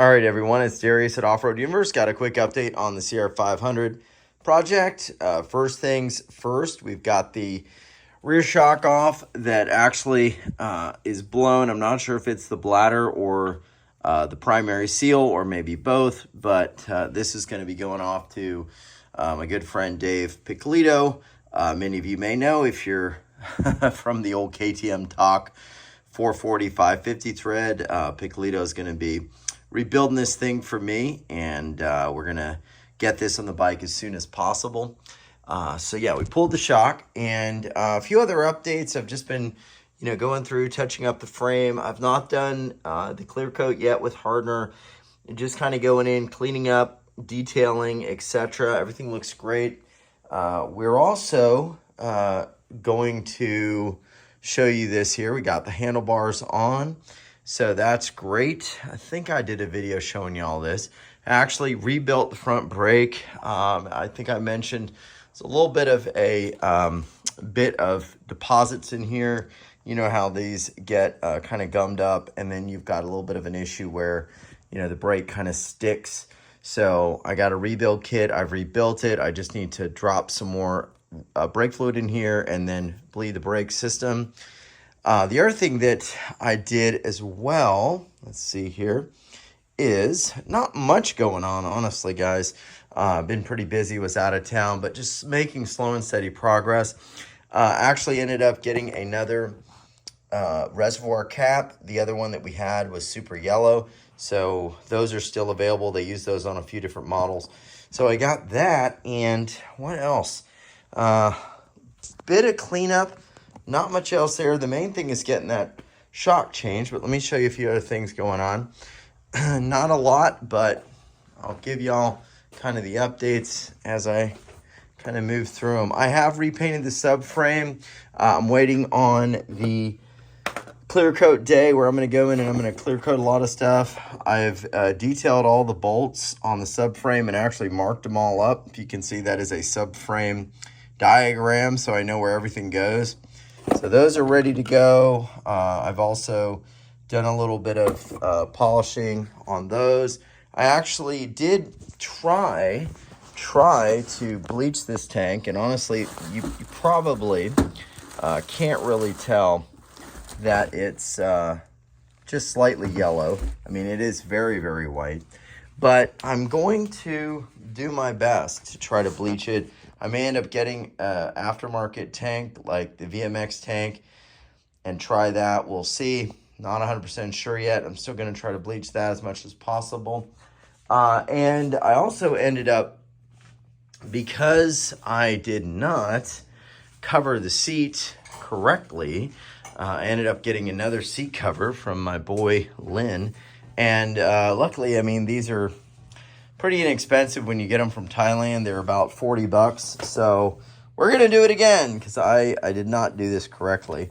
All right, everyone, it's Darius at Off-Road Universe. Got a quick update on the CR500 project. First things first, we've got the rear shock off that actually is blown. I'm not sure if it's the bladder or the primary seal or maybe both, but this is going to be going off to my good friend Dave Piccolito. Many of you may know if you're from the old KTM Talk 440, 550 thread. Piccolito is going to be rebuilding this thing for me, and we're gonna get this on the bike as soon as possible. So yeah, we pulled the shock, and a few other updates. I've just been, going through, touching up the frame. I've not done the clear coat yet with hardener. Just kind of going in, cleaning up, detailing, etc. Everything looks great. We're also going to show you this here. We got the handlebars on. So that's great. I think I did a video showing you all this. I actually rebuilt the front brake. I think I mentioned it's a little bit of a bit of deposits in here. You know how these get kind of gummed up, and then you've got a little bit of an issue where, the brake kind of sticks. So I got a rebuild kit. I've rebuilt it. I just need to drop some more brake fluid in here and then bleed the brake system. The other thing that I did as well, let's see here, is not much going on, honestly, guys. Been pretty busy, was out of town, but just making slow and steady progress. Actually ended up getting another reservoir cap. The other one that we had was super yellow, so those are still available. They use those on a few different models. So I got that, and what else? Bit of cleanup. Not much else there. The main thing is getting that shock changed, but let me show you a few other things going on. Not a lot, but I'll give y'all kind of the updates as I kind of move through them. I have repainted the subframe. I'm waiting on the clear coat day where I'm going to go in and I'm going to clear coat a lot of stuff. I've detailed all the bolts on the subframe and actually marked them all up. If you can see, that is a subframe diagram, so I know where everything goes. So those are ready to go. I've also done a little bit of polishing on those. I actually did try to bleach this tank, and honestly, you probably can't really tell that it's just slightly yellow. I mean, it is very, very white, but I'm going to do my best to try to bleach it. I may end up getting an aftermarket tank like the VMX tank and try that. We'll see. Not 100% sure yet. I'm still going to try to bleach that as much as possible. And I also ended up, because I did not cover the seat correctly, I ended up getting another seat cover from my boy Lynn. And luckily, I mean, these are pretty inexpensive when you get them from Thailand. They're about 40 bucks. So we're going to do it again because I did not do this correctly.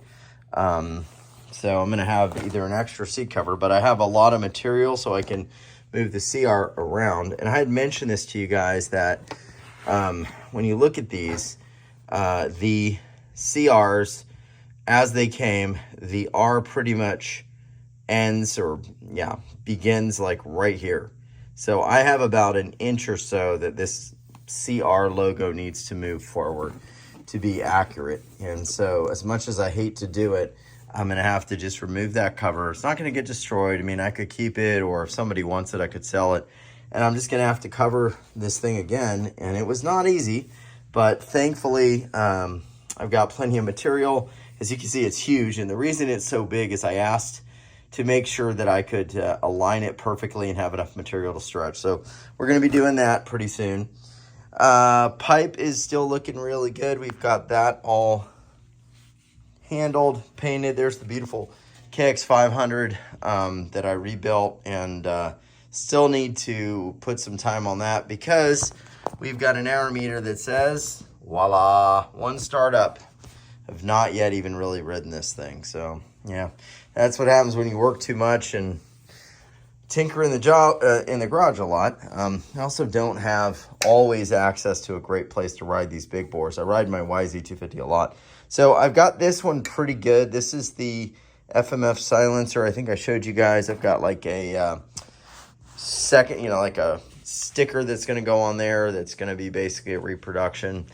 So I'm going to have either an extra seat cover, but I have a lot of material so I can move the CR around. And I had mentioned this to you guys that when you look at these, the CRs, as they came, the R pretty much ends or, begins like right here. So I have about an inch or so that this CR logo needs to move forward to be accurate. And so as much as I hate to do it, I'm going to have to just remove that cover. It's not going to get destroyed. I mean, I could keep it, or if somebody wants it, I could sell it. And I'm just going to have to cover this thing again. And it was not easy, but thankfully I've got plenty of material. As you can see, it's huge. And the reason it's so big is I asked to make sure that I could align it perfectly and have enough material to stretch. So we're going to be doing that pretty soon. Pipe is still looking really good. We've got that all handled, painted. There's the beautiful KX500 that I rebuilt, and still need to put some time on that because we've got an error meter that says, voila, one startup. I've not yet even really ridden this thing. So yeah, that's what happens when you work too much and tinker in the garage a lot. I also don't have always access to a great place to ride these big bores. I ride my YZ250 a lot. So I've got this one pretty good. This is the FMF silencer. I think I showed you guys. I've got like a second, like a sticker that's going to go on there that's going to be basically a reproduction.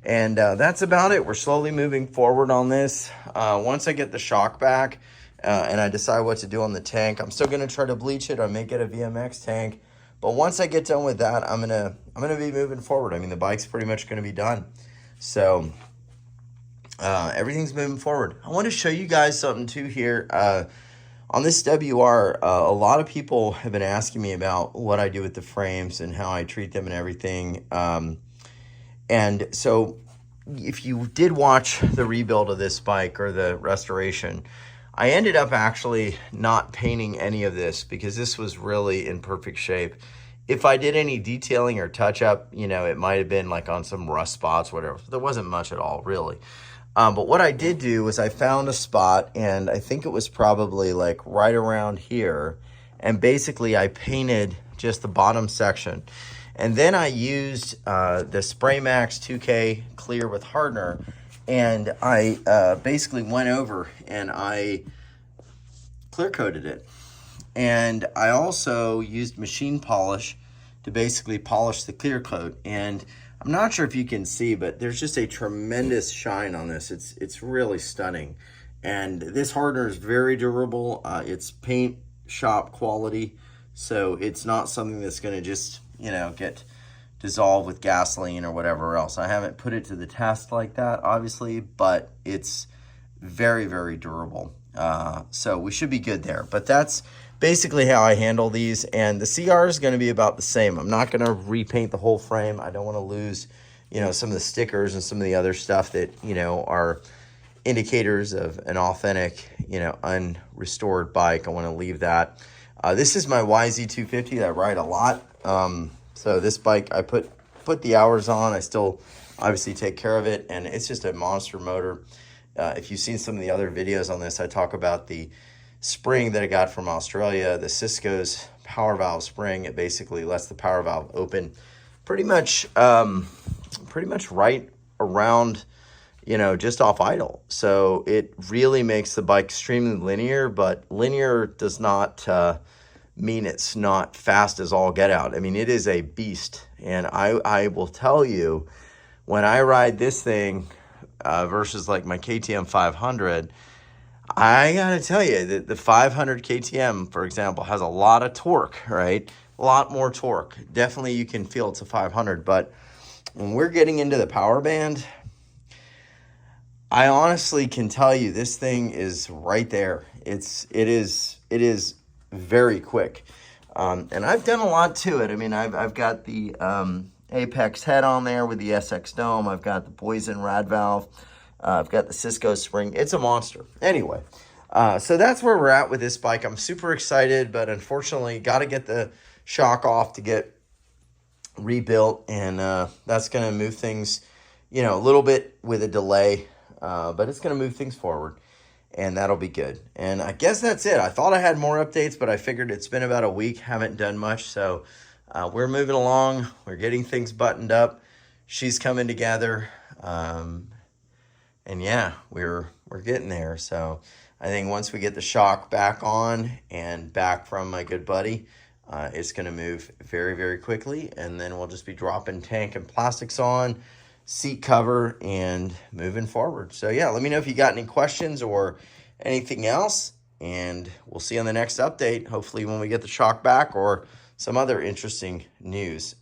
And that's about it. We're slowly moving forward on this. Once I get the shock back and I decide what to do on the tank, I'm still going to try to bleach it. I may get a VMX tank. But once I get done with that, I'm gonna be moving forward. I mean, the bike's pretty much going to be done. So everything's moving forward. I want to show you guys something too here. On this WR, a lot of people have been asking me about what I do with the frames and how I treat them and everything. And so if you did watch the rebuild of this bike or the restoration, I ended up actually not painting any of this because this was really in perfect shape. If I did any detailing or touch up, it might have been like on some rust spots, whatever. There wasn't much at all, really. But what I did do was I found a spot, and I think it was probably like right around here. And basically I painted just the bottom section. And then I used the Spray Max 2K clear with hardener. And I basically went over and I clear coated it. And I also used machine polish to basically polish the clear coat. And I'm not sure if you can see, but there's just a tremendous shine on this. It's really stunning. And this hardener is very durable. It's paint shop quality. So it's not something that's going to just, get dissolved with gasoline or whatever else. I haven't put it to the test like that, obviously, but it's very, very durable. So we should be good there. But that's basically how I handle these. And the CR is going to be about the same. I'm not going to repaint the whole frame. I don't want to lose, some of the stickers and some of the other stuff that, are indicators of an authentic, unrestored bike. I want to leave that. This is my YZ250 that I ride a lot. So this bike, I put the hours on. I still obviously take care of it, and it's just a monster motor. If you've seen some of the other videos on this, I talk about the spring that I got from Australia, the Cisco's power valve spring. It basically lets the power valve open pretty much right around, just off idle. So it really makes the bike extremely linear, but linear does not mean it's not fast as all get out. I mean, it is a beast. And I will tell you, when I ride this thing versus like my KTM 500, I gotta tell you that the 500 KTM, for example, has a lot of torque, right? A lot more torque. Definitely you can feel it's a 500, but when we're getting into the power band, I honestly can tell you this thing is right there. It is very quick. And I've done a lot to it. I mean, I've got the Apex head on there with the SX dome. I've got the Poison rad valve. I've got the Cisco spring. It's a monster. Anyway, so that's where we're at with this bike. I'm super excited, but unfortunately got to get the shock off to get rebuilt. And that's going to move things, a little bit with a delay, but it's going to move things forward. And that'll be good. And I guess that's it. I thought I had more updates, but I figured it's been about a week. Haven't done much. So we're moving along. We're getting things buttoned up. She's coming together. And yeah, we're getting there. So I think once we get the shock back on and back from my good buddy, it's going to move very, very quickly. And then we'll just be dropping tank and plastics on, seat cover, and moving forward. So yeah, let me know if you got any questions or anything else, and we'll see you on the next update, hopefully when we get the shock back or some other interesting news.